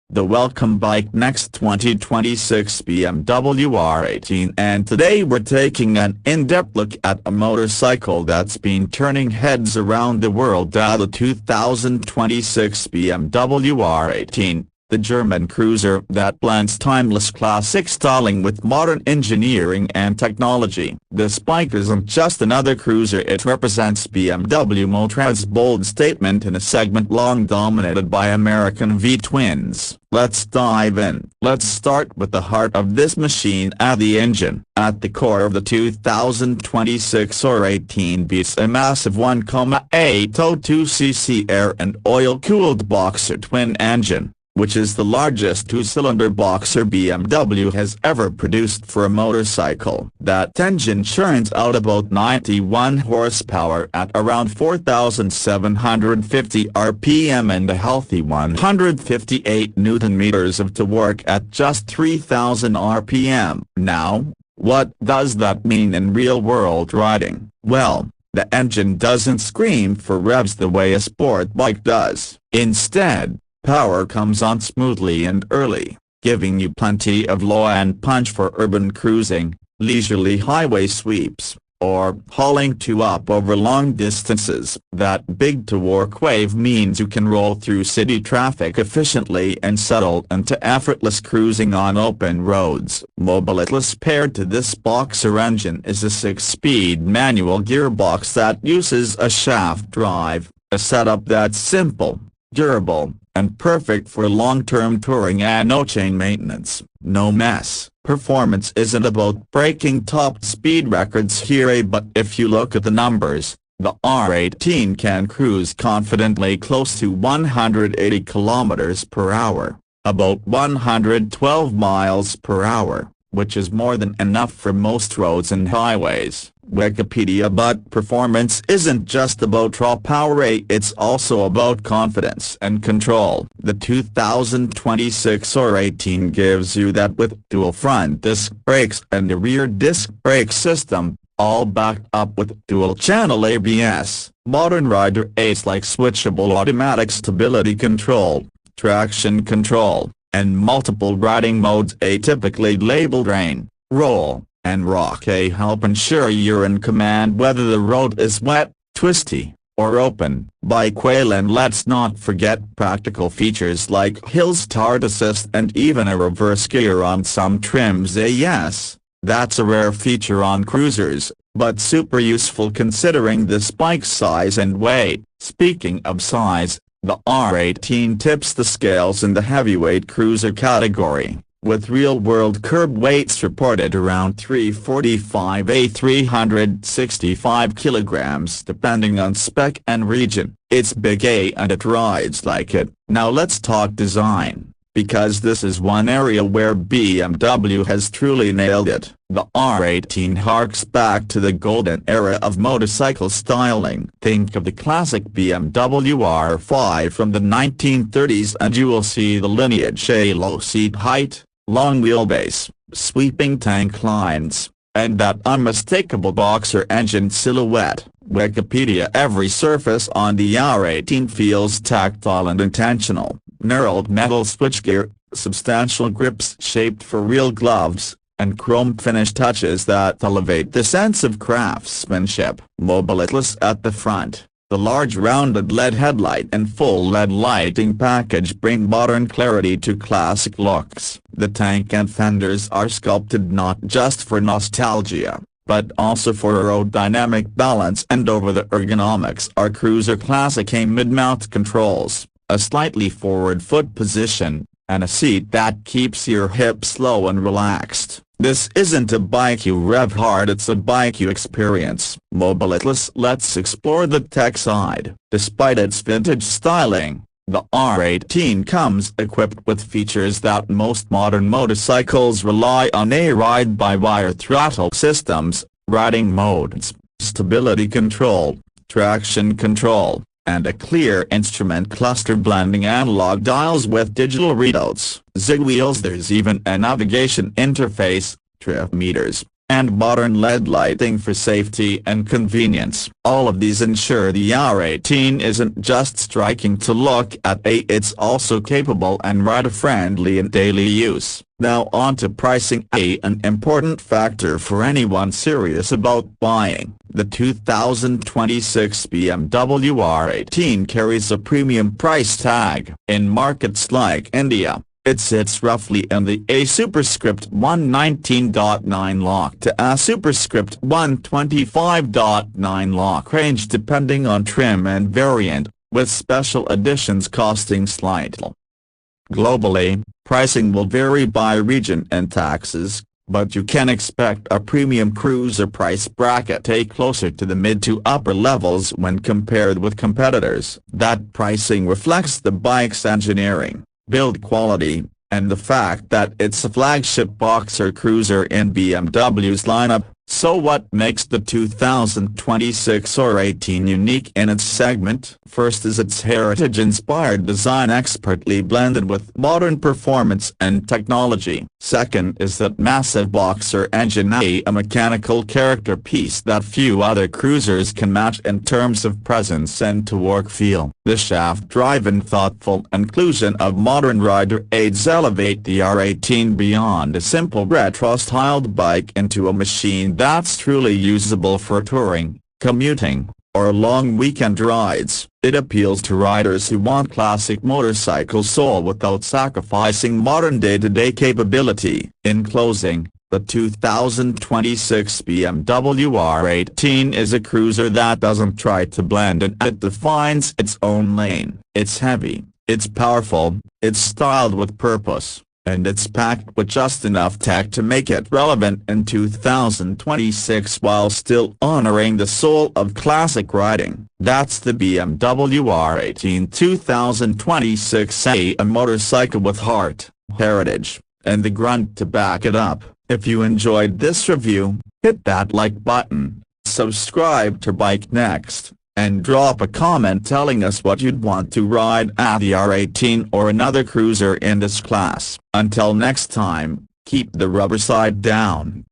the welcome BikeNext 2026 BMW R18, and today we're taking an in-depth look at a motorcycle that's been turning heads around the world. The 2026 BMW R18, the German cruiser that blends timeless classic styling with modern engineering and technology. This bike isn't just another cruiser, it represents BMW Motorrad's bold statement in a segment long dominated by American V-twins. Let's dive in. Let's start with the heart of this machine, the engine. At the core of the 2026 R18 beats a massive 1.802cc air and oil-cooled boxer twin engine, which is the largest two-cylinder boxer BMW has ever produced for a motorcycle. That engine churns out about 91 horsepower at around 4,750 RPM and a healthy 158 Newton-meters of torque at just 3,000 RPM. Now, what does that mean in real-world riding? Well, the engine doesn't scream for revs the way a sport bike does. Instead, power comes on smoothly and early, giving you plenty of low-end punch for urban cruising, leisurely highway sweeps, or hauling two up over long distances. That big-to-work wave means you can roll through city traffic efficiently and settle into effortless cruising on open roads. Mobilitless paired to this boxer engine is a 6-speed manual gearbox that uses a shaft drive, a setup that's simple, durable, and perfect for long-term touring and no chain maintenance, no mess. Performance isn't about breaking top speed records here, but if you look at the numbers, the R18 can cruise confidently close to 180 km per hour, about 112 miles per hour, which is more than enough for most roads and highways. Wikipedia. But performance isn't just about raw power, it's also about confidence and control. The 2026 R18 gives you that with dual front disc brakes and a rear disc brake system, all backed up with dual-channel ABS, modern rider aids like switchable automatic stability control, traction control, and multiple riding modes, typically labeled rain, roll, and rock, help ensure you're in command whether the road is wet, twisty, or open. And let's not forget practical features like hill start assist and even a reverse gear on some trims. Yes, that's a rare feature on cruisers, but super useful considering this bike's size and weight. Speaking of size, the R18 tips the scales in the heavyweight cruiser category, with real-world curb weights reported around 365–365 kilograms depending on spec and region. It's big, and it rides like it. Now let's talk design, because this is one area where BMW has truly nailed it. The R18 harks back to the golden era of motorcycle styling. Think of the classic BMW R5 from the 1930s and you will see the lineage: a low seat height, long wheelbase, sweeping tank lines, and that unmistakable boxer engine silhouette. Wikipedia. Every surface on the R18 feels tactile and intentional. Knurled metal switchgear, substantial grips shaped for real gloves, and chrome finish touches that elevate the sense of craftsmanship. Mobilitless at the front, the large rounded LED headlight and full LED lighting package bring modern clarity to classic looks. The tank and fenders are sculpted not just for nostalgia, but also for aerodynamic balance and over the ergonomics. Our cruiser classic mid-mount controls, a slightly forward foot position, and a seat that keeps your hips low and relaxed. This isn't a bike you rev hard, it's a bike you experience. Mobilitless. Let's explore the tech side. Despite its vintage styling, the R18 comes equipped with features that most modern motorcycles rely on: ride-by-wire throttle systems, riding modes, stability control, traction control, and a clear instrument cluster blending analog dials with digital readouts. Zig wheels. There's even a navigation interface, trip meters, and modern LED lighting for safety and convenience. All of these ensure the R18 isn't just striking to look at, it's also capable and rider-friendly in daily use. Now on to pricing, an important factor for anyone serious about buying. The 2026 BMW R18 carries a premium price tag. In markets like India, it sits roughly in the A superscript 119.9 lakh to A superscript 125.9 lakh range depending on trim and variant, with special editions costing slightly. Globally, pricing will vary by region and taxes, but you can expect a premium cruiser price bracket closer to the mid to upper levels when compared with competitors. That pricing reflects the bike's engineering, build quality, and the fact that it's a flagship boxer cruiser in BMW's lineup. So what makes the 2026 R18 unique in its segment? First is its heritage-inspired design expertly blended with modern performance and technology. Second is that massive boxer engine, a mechanical character piece that few other cruisers can match in terms of presence and torque feel. The shaft-driven thoughtful inclusion of modern rider aids elevate the R18 beyond a simple retro-styled bike into a machine that's truly usable for touring, commuting, or long weekend rides. It appeals to riders who want classic motorcycle soul without sacrificing modern day-to-day capability. In closing, the 2026 BMW R18 is a cruiser that doesn't try to blend in, it defines its own lane. It's heavy, it's powerful, it's styled with purpose, and it's packed with just enough tech to make it relevant in 2026 while still honoring the soul of classic riding. That's the BMW R18 2026, a motorcycle with heart, heritage, and the grunt to back it up. If you enjoyed this review, hit that like button, subscribe to BikeNext, and drop a comment telling us what you'd want to ride at the R18 or another cruiser in this class. Until next time, keep the rubber side down.